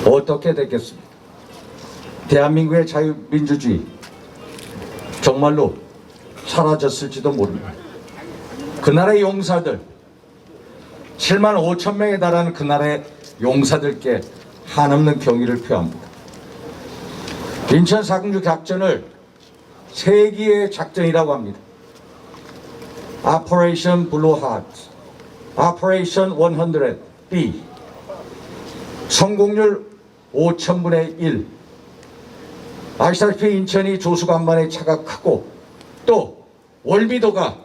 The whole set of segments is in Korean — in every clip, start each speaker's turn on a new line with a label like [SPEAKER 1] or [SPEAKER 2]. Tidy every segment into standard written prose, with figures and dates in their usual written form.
[SPEAKER 1] 어떻게 됐겠습니까? 대한민국의 자유민주주의 정말로 사라졌을지도 모릅니다. 그나라의 용사들 7만 5천 명에 달하는 그나라의 용사들께 한없는 경의를 표합니다. 인천 사공주 작전을 세기의 작전이라고 합니다. Operation Blue Heart, Operation 100B, 성공률 5,000분의 1. 아시다시피 인천이 조수간만의 차가 크고 또 월미도가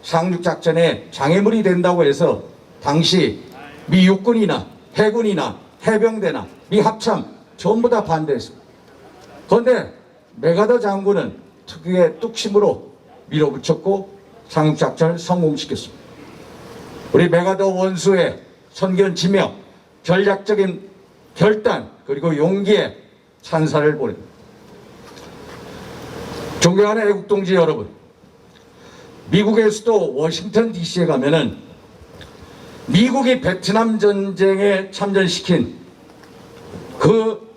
[SPEAKER 1] 상륙작전에 장애물이 된다고 해서 당시 미 육군이나 해군이나 해병대나 미 합참 전부 다 반대했습니다. 그런데 메가더 장군은 특유의 뚝심으로 밀어붙였고 상륙작전을 성공시켰습니다. 우리 메가더 원수의 선견지명, 전략적인 결단 그리고 용기에 찬사를 보냅니다. 존경하는 애국동지 여러분, 미국의 수도 워싱턴 DC에 가면은 미국이 베트남 전쟁에 참전시킨 그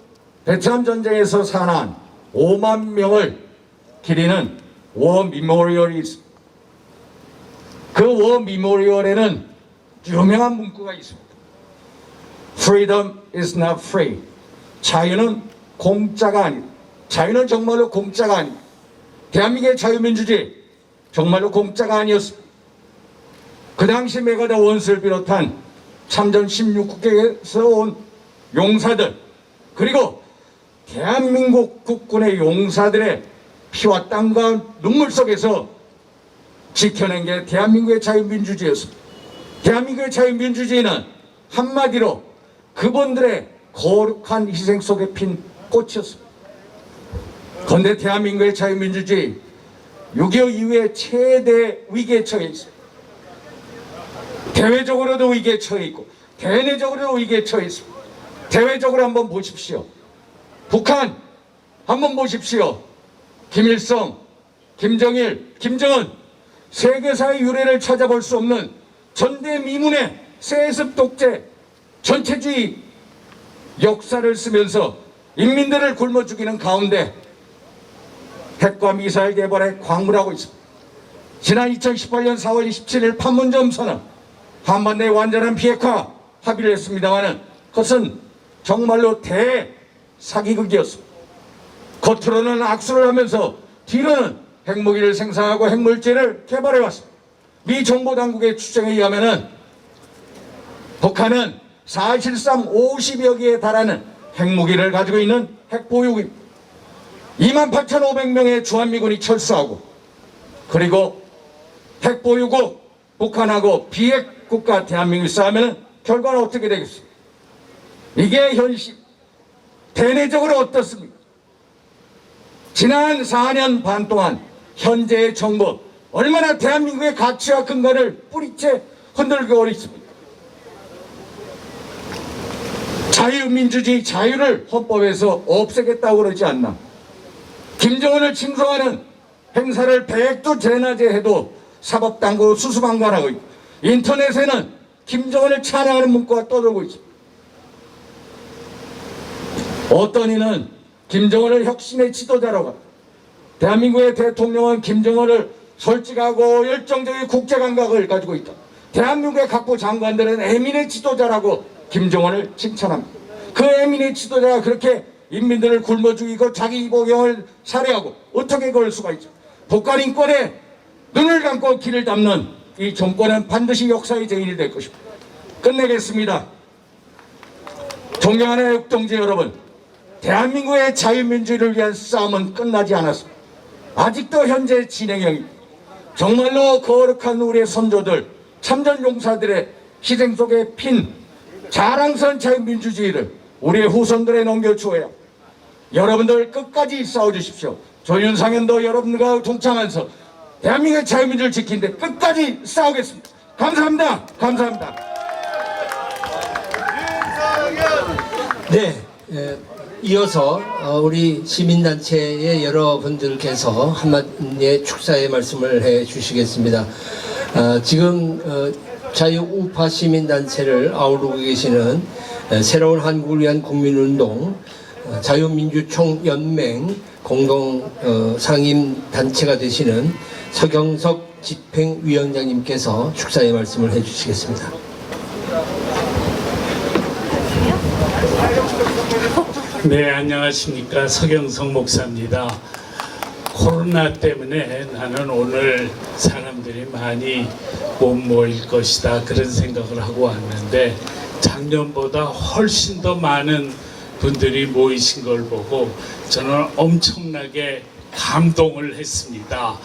[SPEAKER 1] 베트남 전쟁에서 사망한 5만 명을 기리는 워 미모리얼이 있습니다. 그 워 미모리얼에는 유명한 문구가 있습니다. Freedom is not free. 자유는 공짜가 아니다. 자유는 정말로 공짜가 아니다. 대한민국의 자유민주주의 정말로 공짜가 아니었습니다. 그 당시 메가더 원수를 비롯한 참전 16국에서 온 용사들 그리고 대한민국 국군의 용사들의 피와 땀과 눈물 속에서 지켜낸 게 대한민국의 자유민주주의였습니다. 대한민국의 자유민주주의는 한마디로 그분들의 거룩한 희생 속에 핀 꽃이었습니다. 그런데 대한민국의 자유민주주의 6.25 이후에 최대 위기에 처해 있어요. 대외적으로도 위기에 처해 있고 대내적으로도 위기에 처해 있습니다. 대외적으로 한번 보십시오. 북한 한번 보십시오. 김일성, 김정일, 김정은 세계사의 유래를 찾아볼 수 없는 전대미문의 세습 독재 전체주의 역사를 쓰면서 인민들을 굶어 죽이는 가운데 핵과 미사일 개발에 광물하고 있습니다. 지난 2018년 4월 27일 판문점 선언 한반도의 완전한 비핵화 합의를 했습니다마는 그것은 정말로 대사기극이었습니다. 겉으로는 악수를 하면서 뒤로는 핵무기를 생산하고 핵물질을 개발해왔습니다. 미 정보당국의 추정에 의하면 북한은 사실상 50여 개에 달하는 핵무기를 가지고 있는 핵보유국입니다. 28,500명의 주한미군이 철수하고 그리고 핵보유국 북한하고 비핵국가 대한민국이 싸우면 결과는 어떻게 되겠습니까? 이게 현실. 대내적으로 어떻습니까? 지난 4년 반 동안 현재의 정부 얼마나 대한민국의 가치와 근간을 뿌리채 흔들고 있습니까? 자유민주주의 자유를 헌법에서 없애겠다고 그러지 않나. 김정은을 칭송하는 행사를 100도 대낮에 사법당국 수수방관하고 있고 인터넷에는 김정은을 찬양하는 문구가 떠돌고 있습니다. 어떤 이는 김정은을 혁신의 지도자라고 합니다. 대한민국의 대통령은 김정은을 솔직하고 열정적인 국제감각을 가지고 있다. 대한민국의 각부 장관들은 에민의 지도자라고 김정은을 칭찬합니다. 그 에민의 지도자가 그렇게 인민들을 굶어 죽이고 자기 이복용을 살해하고 어떻게 그럴 수가 있죠? 북한 인권에 눈을 감고 길을 닦는 이 정권은 반드시 역사의 증인이 될 것입니다. 끝내겠습니다. 존경하는 애국동지 여러분, 대한민국의 자유민주를 위한 싸움은 끝나지 않았습니다. 아직도 현재 진행형입니다. 정말로 거룩한 우리의 선조들, 참전용사들의 희생 속에 핀 자랑스러운 자유민주주의를 우리의 후손들에 넘겨주어야 여러분들 끝까지 싸워주십시오. 조윤상현도 여러분들과 동참하면서 대한민국의 자유민주를 지키는데 끝까지 싸우겠습니다. 감사합니다. 감사합니다.
[SPEAKER 2] 네, 이어서 우리 시민단체의 여러분들께서 한마디의 축사의 말씀을 해 주시겠습니다. 지금 자유우파 시민단체를 아우르고 계시는 새로운 한국을 위한 국민운동 자유민주총연맹 공동 상임 단체가 되시는 서경석 집행위원장님께서 축사의 말씀을 해주시겠습니다.
[SPEAKER 3] 네, 안녕하십니까. 서경석 목사입니다. 코로나 때문에 나는 오늘 사람들이 많이 못 모일 것이다 그런 생각을 하고 왔는데 작년보다 훨씬 더 많은 분들이 모이신 걸 보고 저는 엄청나게 감동을 했습니다.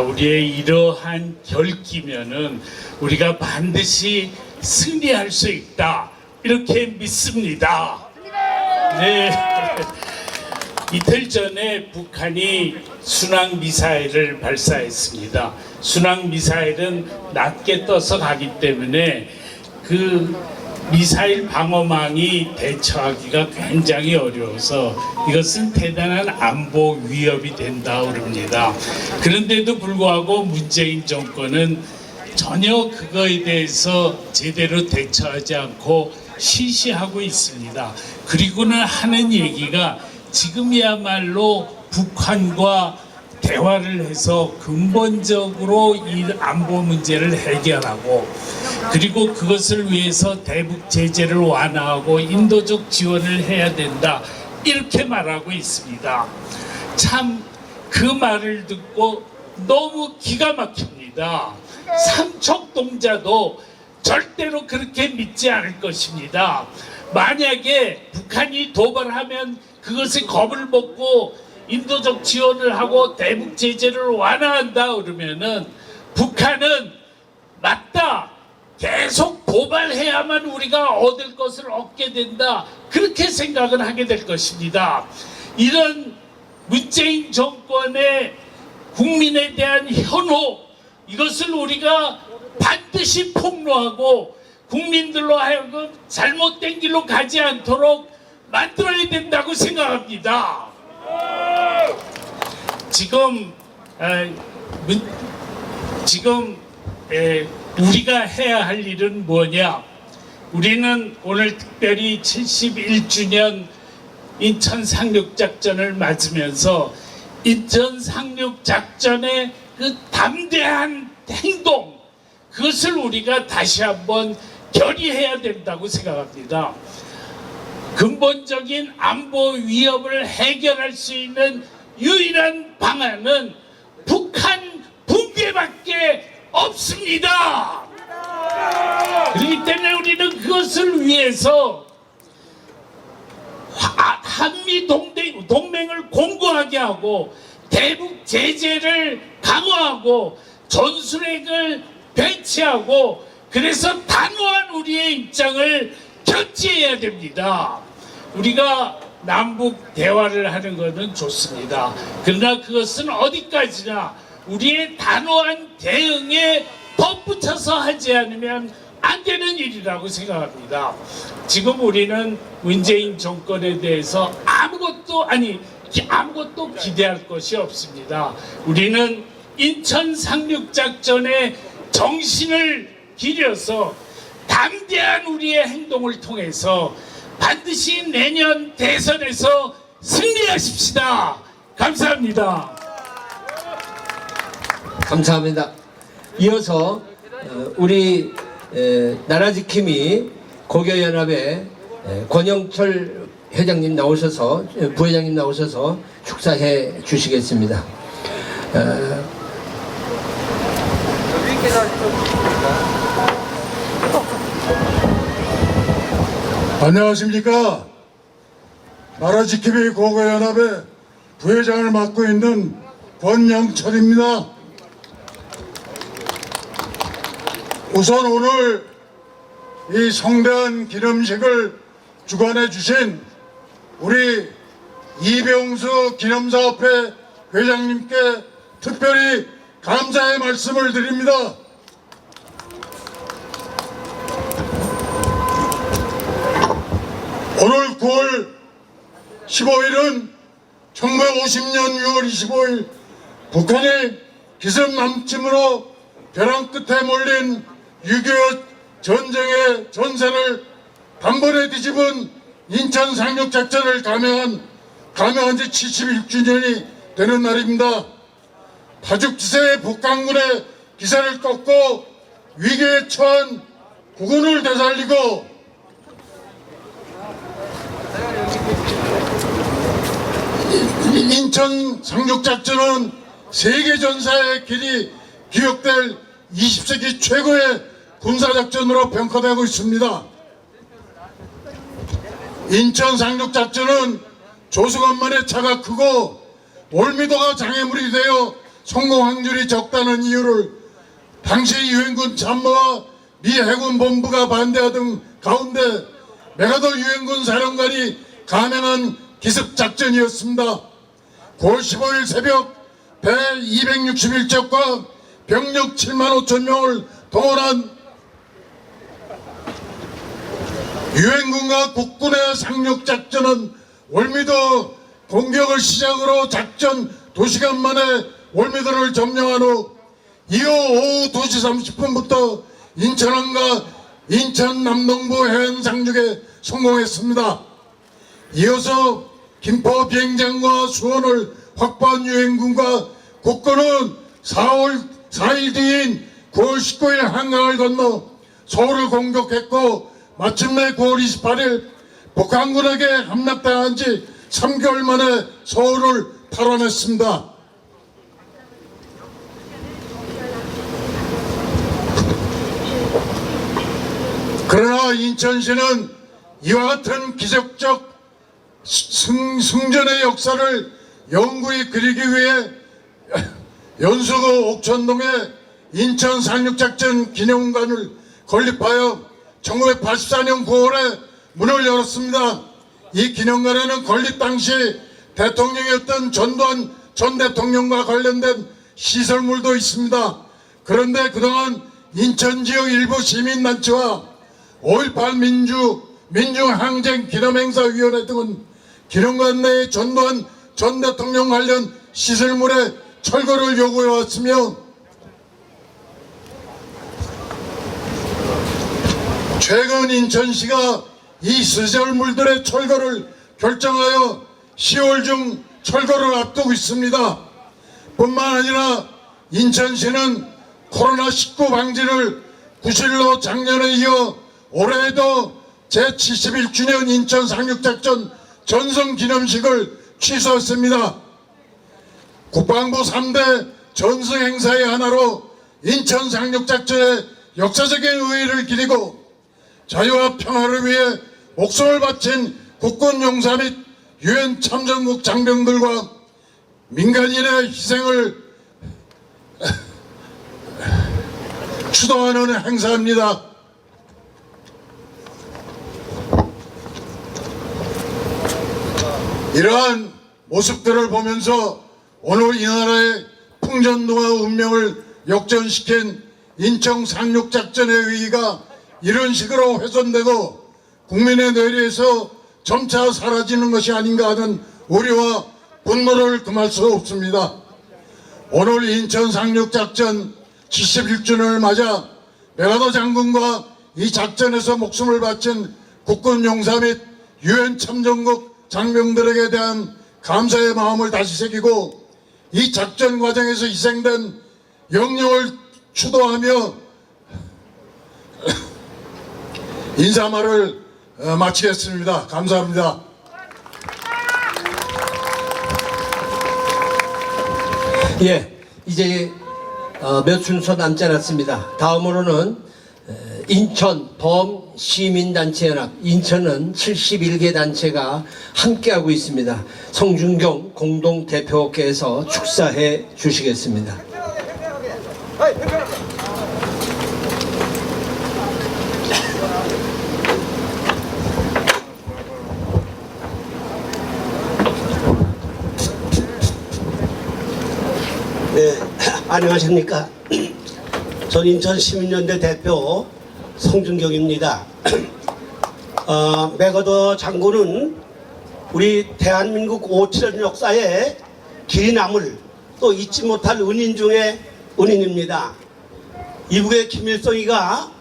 [SPEAKER 3] 우리의 이러한 결기면은 우리가 반드시 승리할 수 있다 이렇게 믿습니다. 네. 이틀 전에 북한이 순항 미사일을 발사했습니다. 순항 미사일은 낮게 떠서 가기 때문에 그 미사일 방어망이 대처하기가 굉장히 어려워서 이것은 대단한 안보 위협이 된다 그럽니다. 그런데도 불구하고 문재인 정권은 전혀 그거에 대해서 제대로 대처하지 않고 시시하고 있습니다. 그리고는 하는 얘기가 지금이야말로 북한과 대화를 해서 근본적으로 이 안보 문제를 해결하고 그리고 그것을 위해서 대북 제재를 완화하고 인도적 지원을 해야 된다 이렇게 말하고 있습니다. 참 그 말을 듣고 너무 기가 막힙니다. 삼척동자도 절대로 그렇게 믿지 않을 것입니다. 만약에 북한이 도발하면 그것에 겁을 먹고 인도적 지원을 하고 대북 제재를 완화한다 그러면은 북한은 맞다 계속 도발해야만 우리가 얻을 것을 얻게 된다 그렇게 생각을 하게 될 것입니다. 이런 문재인 정권의 국민에 대한 현혹 이것을 우리가 반드시 폭로하고 국민들로 하여금 잘못된 길로 가지 않도록 만들어야 된다고 생각합니다. 지금 우리가 해야 할 일은 뭐냐? 우리는 오늘 특별히 71주년 인천 상륙작전을 맞으면서 인천 상륙작전의 그 담대한 행동 그것을 우리가 다시 한번 결의해야 된다고 생각합니다. 근본적인 안보 위협을 해결할 수 있는 유일한 방안은 북한 붕괴밖에 없습니다. 그렇기 때문에 우리는 그것을 위해서 한미 동맹을 공고하게 하고 대북 제재를 강화하고 전술핵을 배치하고 그래서 단호한 우리의 입장을 견지해야 됩니다. 우리가 남북 대화를 하는 것은 좋습니다. 그러나 그것은 어디까지나 우리의 단호한 대응에 덧붙여서 하지 않으면 안 되는 일이라고 생각합니다. 지금 우리는 문재인 정권에 대해서 아무것도 기대할 것이 없습니다. 우리는 인천 상륙작전의 정신을 기려서 담대한 우리의 행동을 통해서 반드시 내년 대선에서 승리하십시다. 감사합니다.
[SPEAKER 2] 감사합니다. 이어서 우리 나라지킴이 고교연합의 권영철 회장님 나오셔서 부회장님 나오셔서 축사해 주시겠습니다.
[SPEAKER 4] 안녕하십니까. 나라지킴이 고교연합의 부회장을 맡고 있는 권영철입니다. 우선 오늘 이 성대한 기념식을 주관해 주신 우리 이병수 기념사업회 회장님께 특별히 감사의 말씀을 드립니다. 오늘 9월 15일은 1950년 6월 25일 북한이 기습남침으로 벼랑 끝에 몰린 6.25 전쟁의 전세를 단번에 뒤집은 인천 상륙작전을 감행한 지 76주년이 되는 날입니다. 파죽지세의 북한군의 기세를 꺾고 위기에 처한 국군을 되살리고 인천 상륙작전은 세계전사의 길이 기억될 20세기 최고의 군사작전으로 평가되고 있습니다. 인천 상륙작전은 조수간만의 차가 크고 올미도가 장애물이 되어 성공 확률이 적다는 이유를 당시 유엔군 참모와 미 해군 본부가 반대하던 가운데 메가더 유엔군 사령관이 감행한 기습작전이었습니다. 9월 15일 새벽 배 261척과 병력 7만 5천 명을 동원한 유엔군과 국군의 상륙작전은 월미도 공격을 시작으로 작전 2시간 만에 월미도를 점령한 후 이후 오후 2시 30분부터 인천항과 인천 남동부 해안 상륙에 성공했습니다. 이어서 김포 비행장과 수원을 확보한 유엔군과 국군은 4일 뒤인 9월 19일 한강을 건너 서울을 공격했고 마침내 9월 28일 북한군에게 함락당한 지 3개월 만에 서울을 탈환했습니다. 그러나 인천시는 이와 같은 기적적 승전의 역사를 영구히 그리기 위해 연수구 옥천동에 인천 상륙작전 기념관을 건립하여 1984년 9월에 문을 열었습니다. 이 기념관에는 건립 당시 대통령이었던 전두환 전 대통령과 관련된 시설물도 있습니다. 그런데 그동안 인천 지역 일부 시민단체와 5.18 민중항쟁기념행사위원회 등은 기념관 내에 전두환 전 대통령 관련 시설물의 철거를 요구해왔으며 최근 인천시가 이 시설물들의 철거를 결정하여 10월 중 철거를 앞두고 있습니다. 뿐만 아니라 인천시는 코로나19 방지를 구실로 작년에 이어 올해에도 제71주년 인천 상륙작전 전성기념식을 취소했습니다. 국방부 3대 전승행사의 하나로 인천 상륙작전의 역사적인 의의를 기리고 자유와 평화를 위해 목숨을 바친 국군 용사 및 유엔 참전국 장병들과 민간인의 희생을 추도하는 행사입니다. 이러한 모습들을 보면서 오늘 이 나라의 풍전등화 운명을 역전시킨 인천 상륙작전의 의의가 이런 식으로 훼손되고 국민의 뇌리에서 점차 사라지는 것이 아닌가 하는 우려와 분노를 금할 수 없습니다. 오늘 인천 상륙작전 71주년을 맞아 메가더 장군과 이 작전에서 목숨을 바친 국군 용사 및 유엔 참전국 장병들에게 대한 감사의 마음을 다시 새기고 이 작전 과정에서 희생된 영령을 추도하며 인사말을 마치겠습니다. 감사합니다.
[SPEAKER 2] 예, 이제 몇 순서 남지 않았습니다. 다음으로는 인천 범시민단체연합, 인천은 71개 단체가 함께하고 있습니다. 성준경 공동대표께서 축사해 주시겠습니다.
[SPEAKER 5] 네, 안녕하십니까. 전 인천시민연대 대표 성준경입니다. 메가더 장군은 우리 대한민국 57년 역사에 길이 남을 또 잊지 못할 은인 중에 은인입니다. 이북의 김일성이가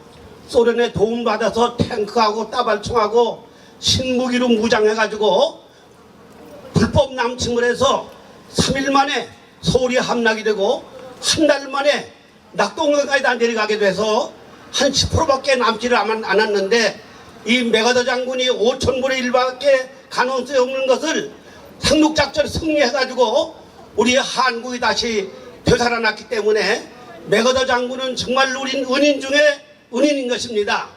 [SPEAKER 5] 소련의 도움받아서 탱크하고 따발총하고 신무기로 무장해가지고 불법 남침을 해서 3일 만에 서울이 함락이 되고 한 달 만에 낙동강까지 다 내려가게 돼서 한 10%밖에 남지를 않았는데 이 메가더 장군이 5,000분의 1밖에 가능성이 없는 것을 상륙작전을 승리해가지고 우리 한국이 다시 되살아났기 때문에 메가더 장군은 정말 우리 은인 중에 은인인 것입니다.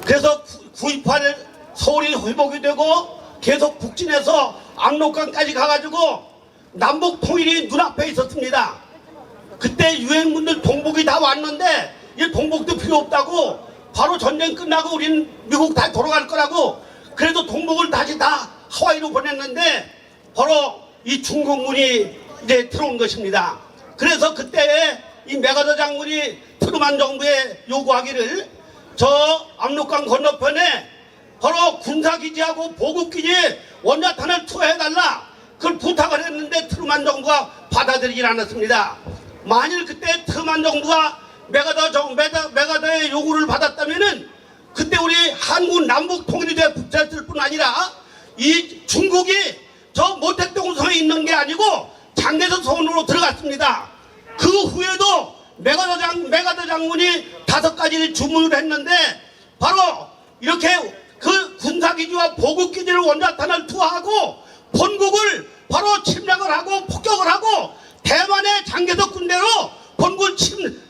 [SPEAKER 5] 그래서 9.28 서울이 회복이 되고 계속 북진해서 압록강까지 가가지고 남북 통일이 눈앞에 있었습니다. 그때 유엔군들 동북이 다 왔는데 이 동북도 필요 없다고 바로 전쟁 끝나고 우린 미국 다 돌아갈 거라고 그래도 동북을 다시 다 하와이로 보냈는데 바로 이 중공군이 이제 들어온 것입니다. 그래서 그때 이 메가더 장군이 트루만 정부에 요구하기를 저 압록강 건너편에 바로 군사기지하고 보급기지에 원자탄을 투하해달라 그걸 부탁을 했는데 트루만 정부가 받아들이질 않았습니다. 만일 그때 트루만 정부가 메가더의 요구를 받았다면은 그때 우리 한국 남북 통일이 됐을 뿐 아니라 이 중국이 저 모택동성에 있는 게 아니고 장개석 손으로 들어갔습니다. 그 후에도 메가더 장군이 5가지 주문을 했는데 바로 이렇게 그 군사기지와 보급기지를 원자탄을 투하하고 본국을 바로 침략을 하고 폭격을 하고 대만의 장개석 군대로 본국을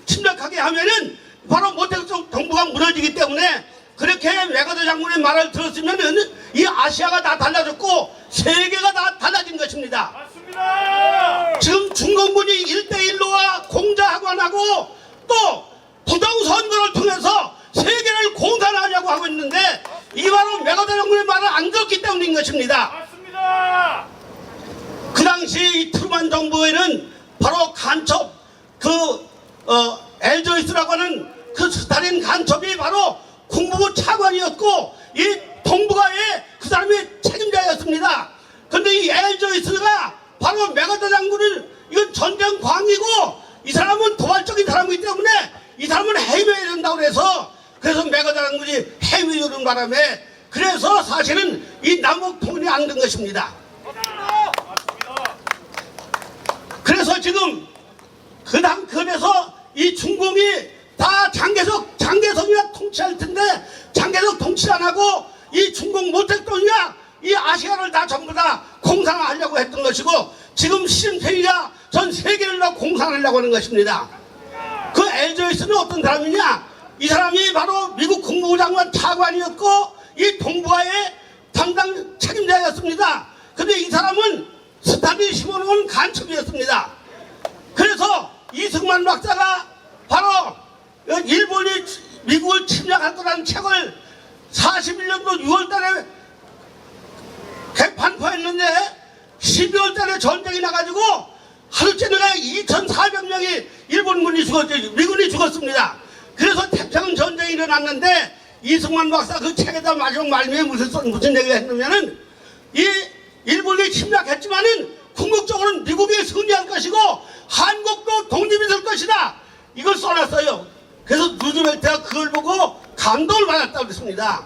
[SPEAKER 5] 침략하게 하면은 바로 모택동 정부가 무너지기 때문에 그렇게 메가더 장군의 말을 들었으면은 이 아시아가 다 달라졌고 세계가 다 달라진 것입니다. 맞습니다. 지금 중공군이 1대1로와 공자학원하고 또 부정선거를 통해서 세계를 공산하려고 하고 있는데 이 바로 메가더 장군의 말을 안 들었기 때문인 것입니다. 맞습니다. 그 당시 이 트루만 정부에는 바로 간첩 엘조이스라고 하는 그 스탈린 간첩이 바로 국무부 차관이었고 이 동북아의 그 사람이 책임자였습니다. 그런데 이 엘조이스가 바로 메가더 장군을 이건 전쟁 광이고 이 사람은 도발적인 사람이기 때문에 이 사람은 해외에 된다고 해서 그래서 메가더 장군이 해외에 오는 바람에 그래서 사실은 이 남북 통일이 안 된 것입니다. 그래서 지금 그래서 이 중공이 다 장개석이가 통치할 텐데 장개석 통치 안 하고 이 중공 모택동이야 이 아시아를 다 전부 다 공산화하려고 했던 것이고 지금 시진핑이가 전 세계를 다 공산하려고 하는 것입니다. 그 엘조이스는 어떤 사람이냐? 이 사람이 바로 미국 국무부 장관 차관이었고 이 동북아의 당당 책임자였습니다. 근데 이 사람은 스탈린이 심어놓은 간첩이었습니다. 그래서 이승만 박사가 바로 일본이 미국을 침략할 거라는 책을 41년도 6월달에 개판포했는데 12월달에 전쟁이 나가지고 하루째 내가 2,400명이 일본군이 죽었죠. 미군이 죽었습니다. 그래서 태평양 전쟁이 일어났는데 이승만 박사 그 책에다 마지막 말미에 무슨 얘기를 했냐면은 이 일본이 침략했지만은 궁극적으로는 미국이 승리할 것이고 한국도 독립이 될 것이다. 이걸 써놨어요. 그래서 루즈벨트가 그걸 보고 감동을 받았다고 그랬습니다.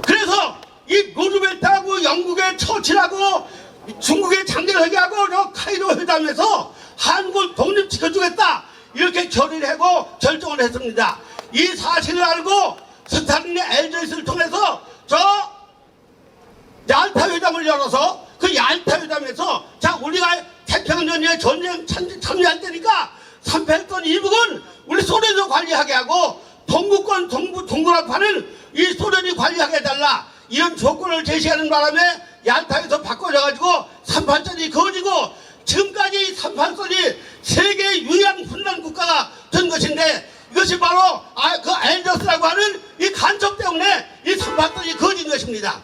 [SPEAKER 5] 그래서 이 루즈벨트하고 영국의 처칠하고 중국의 장개석이하고 저 카이로 회담에서 한국을 독립시켜주겠다. 이렇게 결의를 하고 결정을 했습니다. 이 사실을 알고 스탈린의 엘조이스를 통해서 저 얄타 회담을 열어서 그 얄타 회담에서 자 우리가 태평양전쟁에 전쟁 참여할 때니까 3패했던 이북은 우리 소련이 관리하게 하고 동구권 동구라파는 이 소련이 관리하게 해달라 이런 조건을 제시하는 바람에 얄타에서 바꿔져가지고 38선이 그어지고 지금까지 38선이 세계 유일한 분단 국가가 된 것인데 이것이 바로 그 엘저스라고 하는 이 간첩 때문에 이 38선이 그어진 것입니다.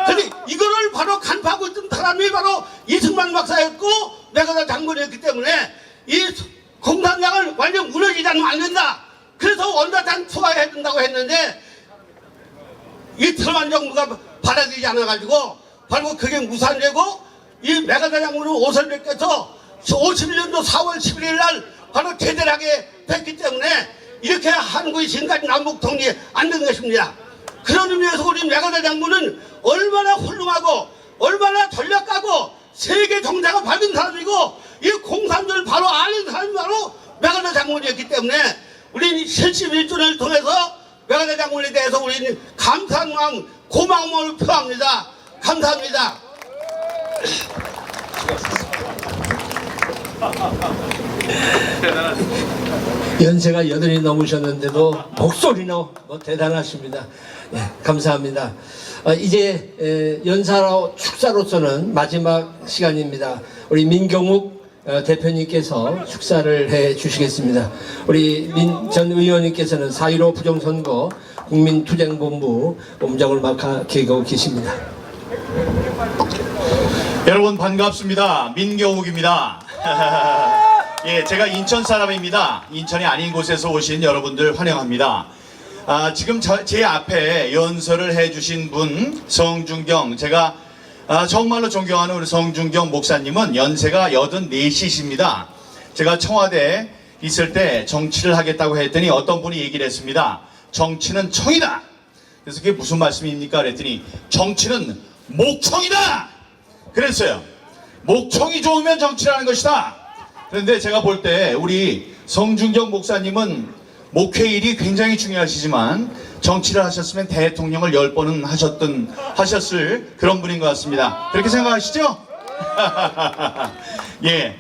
[SPEAKER 5] 근데 이거를 바로 간파하고 있던 사람이 바로 이승만 박사였고 메가더 장군이었기 때문에 이 공산당을 완전 무너지지 않으면 안 된다. 그래서 원자탄 투하해야 된다고 했는데 이 트루만 정부가 받아들이지 않아가지고 바로 그게 무산되고 이 메가더 장군은 옷을 벗겨서 51년도 4월 11일 날 바로 제대하게 됐기 때문에 이렇게 한국이 지금까지 남북 통일이 안 된 것입니다. 그런 의미에서 우리 메가더 장군은 얼마나 훌륭하고 얼마나 전략가고 세계 정상을 밟은 사람이고 이 공산주의를 바로 아는 사람이 바로 메가더 장군이었기 때문에 우리 71조를 통해서 메가더 장군에 대해서 우리는 감사한 마음, 고마움을 표합니다. 감사합니다.
[SPEAKER 2] 연세가 여든이 넘으셨는데도 목소리는 뭐 대단하십니다. 예, 감사합니다. 이제 연사로 축사로서는 마지막 시간입니다. 우리 민경욱 대표님께서 축사를 해 주시겠습니다. 우리 민 전 의원님께서는 4.15 부정선거 국민투쟁본부 본부장을 맡아 계고 계십니다.
[SPEAKER 6] 여러분 반갑습니다. 민경욱입니다. 예, 제가 인천 사람입니다. 인천이 아닌 곳에서 오신 여러분들 환영합니다. 지금 제 앞에 연설을 해주신 분 성준경, 제가 정말로 존경하는 우리 성준경 목사님은 연세가 84이십니다. 제가 청와대에 있을 때 정치를 하겠다고 했더니 어떤 분이 얘기를 했습니다. 정치는 청이다. 그래서 그게 무슨 말씀입니까? 그랬더니 정치는 목청이다. 그랬어요. 목청이 좋으면 정치를 하는 것이다. 그런데 제가 볼 때 우리 성준경 목사님은 목회일이 굉장히 중요하시지만 정치를 하셨으면 대통령을 10번은 하셨을 그런 분인 것 같습니다. 그렇게 생각하시죠? 예,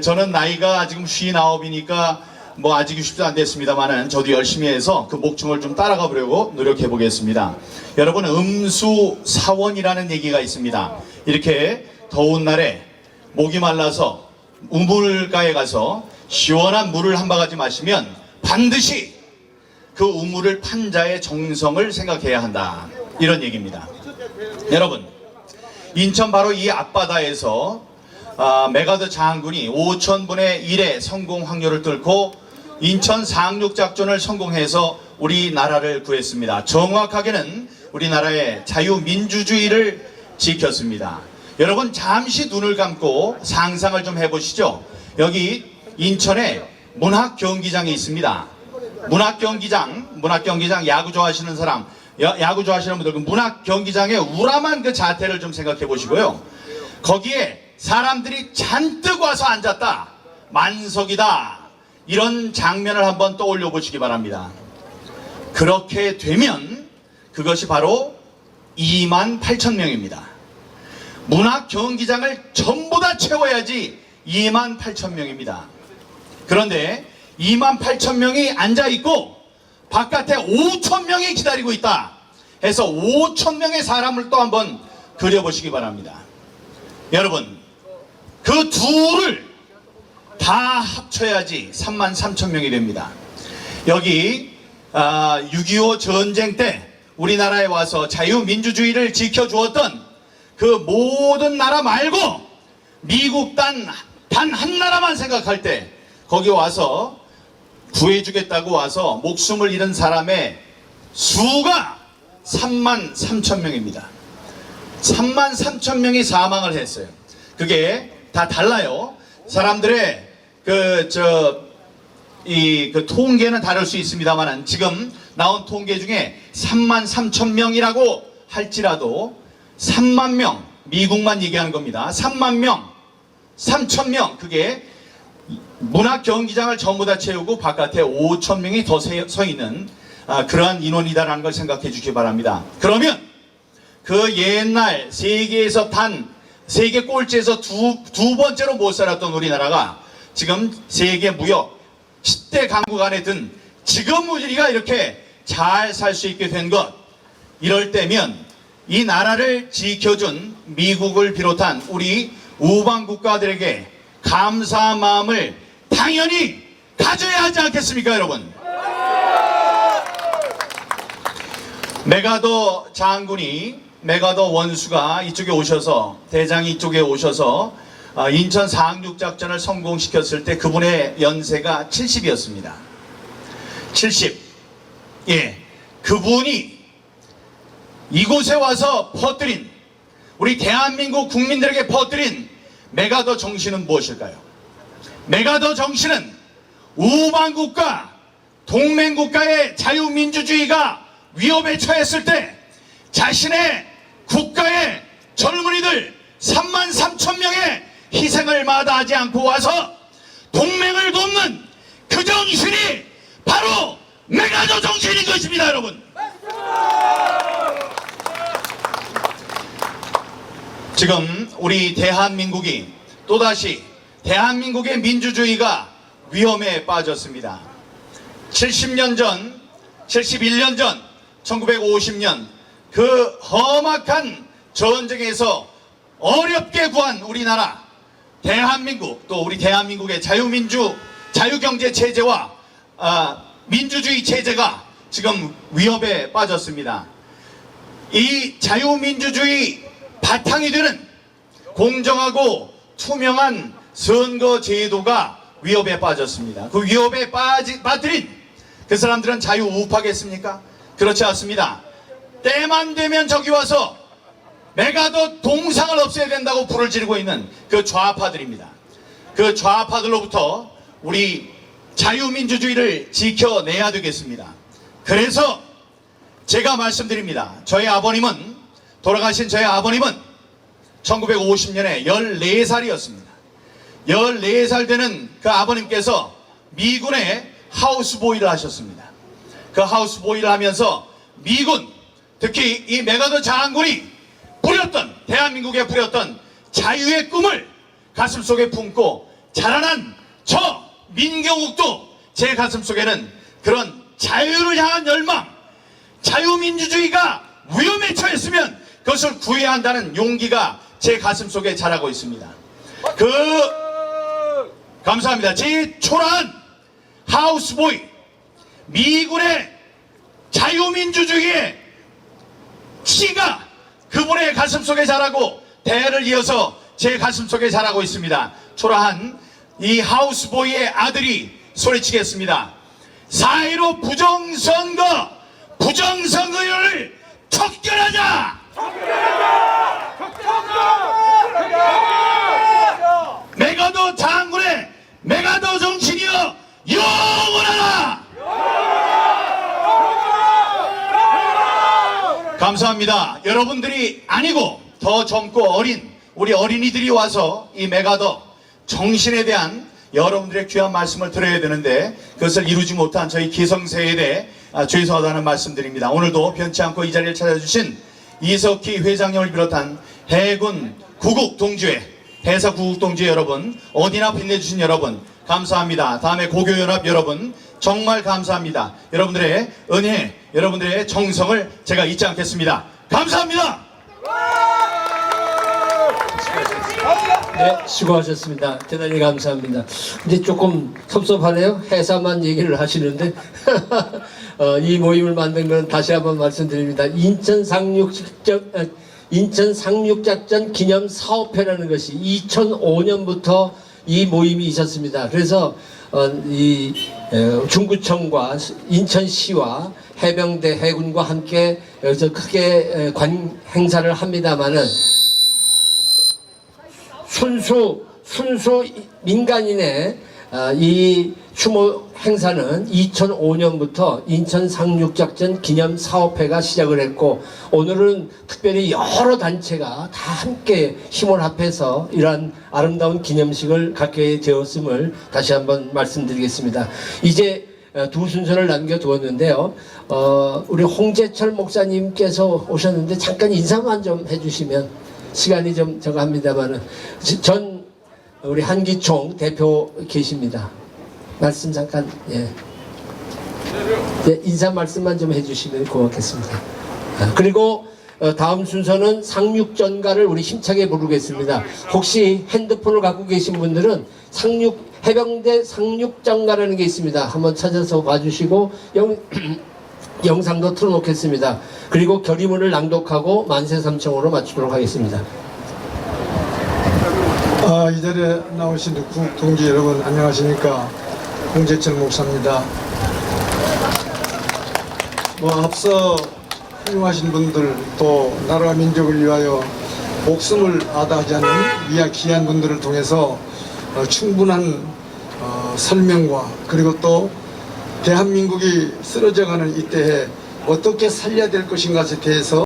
[SPEAKER 6] 저는 나이가 지금 59이니까 뭐 아직 60도 안 됐습니다만은 저도 열심히 해서 그 목청을 좀 따라가 보려고 노력해 보겠습니다. 여러분, 음수사원이라는 얘기가 있습니다. 이렇게 더운 날에 목이 말라서 우물가에 가서 시원한 물을 한 바가지 마시면 반드시 그 우물을 판 자의 정성을 생각해야 한다. 이런 얘기입니다. 여러분, 인천 바로 이 앞바다에서 메가더 장군이 5,000분의 1의 성공 확률을 뚫고 인천 상륙작전을 성공해서 우리나라를 구했습니다. 정확하게는 우리나라의 자유민주주의를 지켰습니다. 여러분, 잠시 눈을 감고 상상을 좀 해보시죠. 여기 인천에 문학경기장이 있습니다. 문학경기장 야구 좋아하시는 사람, 야구 좋아하시는 분들 그 문학경기장의 우람한 그 자태를 좀 생각해 보시고요. 거기에 사람들이 잔뜩 와서 앉았다. 만석이다. 이런 장면을 한번 떠올려 보시기 바랍니다. 그렇게 되면 그것이 바로 28,000명입니다. 문학 경기장을 전부 다 채워야지 28,000명입니다. 그런데 28,000명이 앉아있고 바깥에 5,000명이 기다리고 있다 해서 5,000명의 사람을 또 한번 그려보시기 바랍니다. 여러분, 그 둘을 다 합쳐야지 33,000명이 됩니다. 여기 6.25 전쟁 때 우리나라에 와서 자유민주주의를 지켜주었던 그 모든 나라 말고 미국 단 한 나라만 생각할 때 거기 와서 구해주겠다고 와서 목숨을 잃은 사람의 수가 33,000명입니다. 33,000명이 사망을 했어요. 그게 다 달라요. 사람들의 그 통계는 다를 수 있습니다만 지금 나온 통계 중에 33,000명이라고 할지라도 3만 명, 미국만 얘기하는 겁니다. 3만 명, 3,000명, 그게 문학 경기장을 전부 다 채우고 바깥에 5,000명이 더 서 있는 그러한 인원이다라는 걸 생각해 주시기 바랍니다. 그러면 그 옛날 세계 꼴찌에서 두 번째로 못 살았던 우리나라가 지금 세계 무역 10대 강국 안에 든 지금 우리가 이렇게 잘 살 수 있게 된 것, 이럴 때면 이 나라를 지켜준 미국을 비롯한 우리 우방 국가들에게 감사한 마음을 당연히 가져야 하지 않겠습니까, 여러분? 메가더 장군이, 메가더 원수가 이쪽에 오셔서, 대장이 이쪽에 오셔서 인천 상륙작전을 성공시켰을 때 그분의 연세가 70이었습니다. 70. 예, 그분이 이곳에 와서 퍼뜨린, 우리 대한민국 국민들에게 퍼뜨린 메가더 정신은 무엇일까요? 메가더 정신은 우방국가 동맹국가의 자유민주주의가 위협에 처했을 때 자신의 국가의 젊은이들 33,000명의 희생을 마다하지 않고 와서 동맹을 돕는 그 정신이 바로 메가더 정신인 것입니다, 여러분. 지금 우리 대한민국이 또다시 대한민국의 민주주의가 위험에 빠졌습니다. 70년 전, 71년 전, 1950년 그 험악한 전쟁에서 어렵게 구한 우리나라 대한민국, 또 우리 대한민국의 자유경제 체제와 민주주의 체제가 지금 위협에 빠졌습니다. 이 자유민주주의 바탕이 되는 공정하고 투명한 선거 제도가 위협에 빠졌습니다. 그 위협에 빠뜨린 그 사람들은 자유 우파겠습니까? 그렇지 않습니다. 때만 되면 저기 와서 메가더 동상을 없애야 된다고 불을 지르고 있는 그 좌파들입니다. 그 좌파들로부터 우리 자유민주주의를 지켜내야 되겠습니다. 그래서 제가 말씀드립니다. 돌아가신 저의 아버님은 1950년에 14살이었습니다. 14살 되는 그 아버님께서 미군의 하우스보이를 하셨습니다. 그 하우스보이를 하면서 미군, 특히 이 메가더 장군이 대한민국에 부렸던 자유의 꿈을 가슴속에 품고 자라난 저 민경욱도 제 가슴속에는 그런 자유를 향한 열망, 자유민주주의가 위험에 처했으면 그것을 구해야 한다는 용기가 제 가슴속에 자라고 있습니다. 감사합니다. 제 초라한 하우스보이, 미군의 자유민주주의의 씨가 그분의 가슴속에 자라고 대를 이어서 제 가슴속에 자라고 있습니다. 초라한 이 하우스보이의 아들이 소리치겠습니다. 4.15 부정선거를 척결하자! 메가더 장군의 메가더 정신이여 영원하라! 감사합니다. 여러분들이 아니고 더 젊고 어린 우리 어린이들이 와서 이 메가더 정신에 대한 여러분들의 귀한 말씀을 들어야 되는데 그것을 이루지 못한 저희 기성세대에 죄송하다는 말씀드립니다. 오늘도 변치 않고 이 자리를 찾아주신 이석희 회장님을 비롯한 해군 구국 동지회, 해사 구국 동지회 여러분, 어디나 빛내주신 여러분 감사합니다. 다음에 고교연합 여러분 정말 감사합니다. 여러분들의 은혜, 여러분들의 정성을 제가 잊지 않겠습니다. 감사합니다.
[SPEAKER 2] 네, 수고하셨습니다. 대단히 감사합니다. 근데 조금 섭섭하네요. 해사만 얘기를 하시는데 이 모임을 만든 건 다시 한번 말씀드립니다. 인천 상륙작전 기념 사업회라는 것이 2005년부터 이 모임이 있었습니다. 그래서 중구청과 인천시와 해병대 해군과 함께 여기서 크게 행사를 합니다마는 순수 민간인의 이 추모 행사는 2005년부터 인천 상륙작전 기념사업회가 시작을 했고 오늘은 특별히 여러 단체가 다 함께 힘을 합해서 이러한 아름다운 기념식을 갖게 되었음을 다시 한번 말씀드리겠습니다. 이제 두 순서를 남겨두었는데요. 우리 홍재철 목사님께서 오셨는데 잠깐 인사만 좀 해주시면 시간이 좀 저거 합니다만은 전 우리 한기총 대표 계십니다. 말씀 잠깐 인사 말씀만 좀 해주시면 고맙겠습니다. 그리고 다음 순서는 상륙전가를 우리 힘차게 부르겠습니다. 혹시 핸드폰을 갖고 계신 분들은 해병대 상륙전가라는 게 있습니다. 한번 찾아서 봐주시고 영상도 틀어놓겠습니다. 그리고 결의문을 낭독하고 만세삼청으로 마치도록 하겠습니다.
[SPEAKER 7] 이 자리에 나오신 구국 동지 여러분 안녕하십니까. 홍재철 목사입니다. 앞서 훌륭하신 분들 또 나라와 민족을 위하여 목숨을 아다하지 않는 귀한 분들을 통해서 충분한 설명과 그리고 또 대한민국이 쓰러져가는 이때에 어떻게 살려야 될 것인가에 대해서